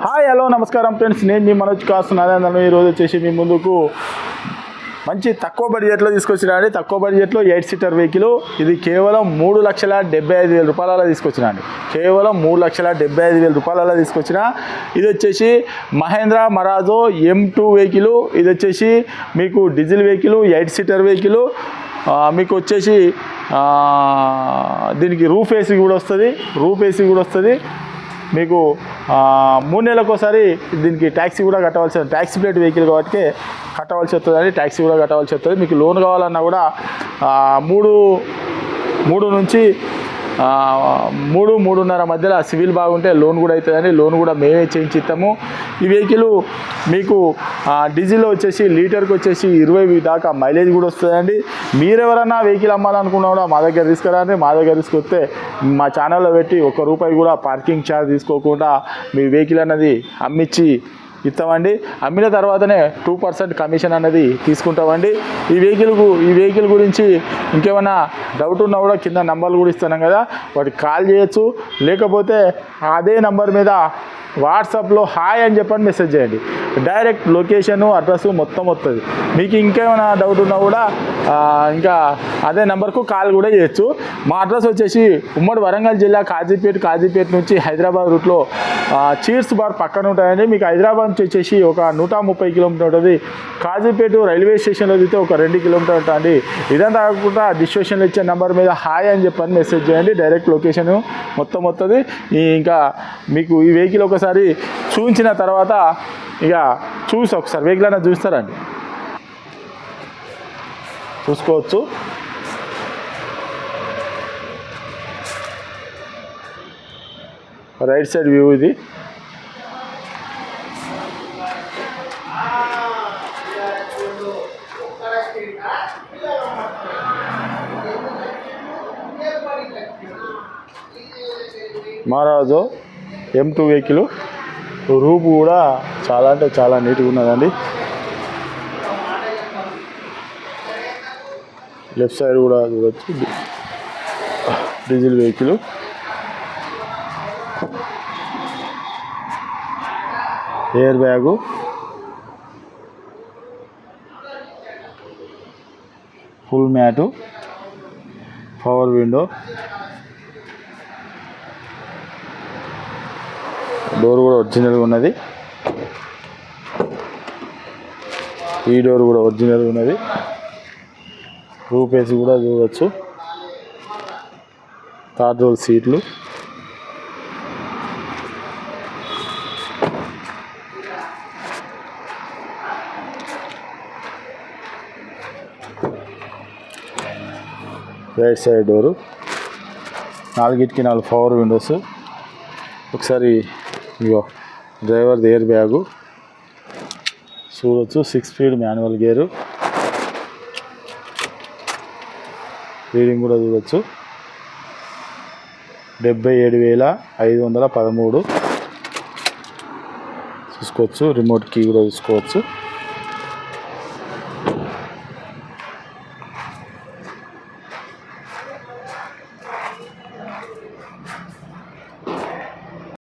Hi hello నమస్కారం friends, నేను మీ మనోజ్ కాస్తున్నాను. ఈరోజు వచ్చేసి మీ ముందుకు మంచి తక్కువ బడ్జెట్లో తీసుకొచ్చినా అండి. తక్కువ బడ్జెట్లో 8 సీటర్ వెహికల్. ఇది కేవలం 3,75,000 రూపాయలలో తీసుకొచ్చినా అండి. కేవలం 3,75,000 రూపాయలలో తీసుకొచ్చిన. ఇది వచ్చేసి మహేంద్ర మరాజో M2 వెహికల్. ఇది వచ్చేసి మీకు డీజిల్ వెహికల్, 8 సీటర్ వెహికల్. మీకు వచ్చేసి దీనికి రూఫ్ ఏసీ కూడా వస్తుంది. మీకు 3 నెలలకు ఒకసారి దీనికి ట్యాక్సీ కూడా కట్టవలసి వస్తుంది. ట్యాక్సీ ప్లేట్ వెహికల్ కాబట్టి కట్టవలసి వస్తుందండి. ట్యాక్సీ కూడా కట్టవలసి వస్తుంది. మీకు లోన్ కావాలన్నా కూడా 3 నుంచి 3-3.5 మధ్యలో సివిల్ బాగుంటే లోన్ కూడా అవుతుందండి. లోన్ కూడా మేమే చేయించి ఇస్తాము. ఈ వెహికల్ మీకు డీజిల్లో వచ్చేసి లీటర్కి వచ్చేసి 20 దాకా మైలేజ్ కూడా వస్తుందండి. మీరెవరన్నా వెహికల్ అమ్మాలనుకున్నా కూడా మా దగ్గర తీసుకురండి. మా దగ్గర తీసుకొస్తే మా ఛానల్లో పెట్టి ₹1 కూడా పార్కింగ్ ఛార్జ్ తీసుకోకుండా మీ వెహికల్ అన్నది అమ్మించి ఇస్తామండి. అమ్మిన తర్వాతనే 2% కమిషన్ అన్నది తీసుకుంటామండి. ఈ వెహికల్ గురించి ఇంకేమైనా డౌట్ ఉన్నా కూడా కింద నంబర్లు కూడా ఇస్తున్నాం కదా, వాటికి కాల్ చేయొచ్చు. లేకపోతే అదే నంబర్ మీద వాట్సాప్లో హాయ్ అని చెప్పండి, మెసేజ్ చేయండి. డైరెక్ట్ లొకేషను అడ్రస్ మొత్తం వస్తుంది. మీకు ఇంకేమైనా డౌట్ ఉన్నా కూడా ఇంకా అదే నెంబర్కు కాల్ కూడా చేయొచ్చు. మా అడ్రస్ వచ్చేసి ఉమ్మడి వరంగల్ జిల్లా కాజీపేట నుంచి హైదరాబాద్ రూట్లో చీర్స్ బార్ పక్కన ఉంటాయండి. మీకు హైదరాబాద్ నుంచి వచ్చేసి ఒక 130 కిలోమీటర్ ఉంటుంది. కాజీపేట రైల్వే స్టేషన్లో దిగితే ఒక 2 కిలోమీటర్ ఉంటుంది. ఇదంతా కాకుండా డిస్క్రిప్షన్లో ఇచ్చే నెంబర్ మీద హాయ్ అని చెప్పని మెసేజ్ చేయండి. డైరెక్ట్ లొకేషన్ మొత్తం వస్తుంది. ఇంకా మీకు ఈ వెహికల్ ఒకసారి చూపించిన తర్వాత ఇక ఒకసారి వెహికల్ అన్న చూస్తారండి, చూసుకోవచ్చు. రైట్ సైడ్ వ్యూ ఇది. మహారాజో M2 వెహికల్. రూపు కూడా చాలా అంటే చాలా నీట్గా ఉన్నదండి. లెఫ్ట్ సైడ్ కూడా చూడవచ్చు. Diesel vehicle. Air bag, full mat, power window, door కూడా ఒరిజినల్గా ఉన్నది. ఈ డోర్ కూడా ఒరిజినల్గా ఉన్నది. రూప్ ఏసీ కూడా చూడవచ్చు. థర్డ్ రోల్ సీట్లు. Right side door. 4కి 4 పవర్ విండోస్. ఒకసారి ఇగో డ్రైవర్ది ఎయిర్ బ్యాగు చూడవచ్చు. 6 స్పీడ్ మాన్యువల్ గేరు. రీడింగ్ కూడా చూడవచ్చు. 77,513 చూసుకోవచ్చు. రిమోట్ కీ కూడా చూసుకోవచ్చు.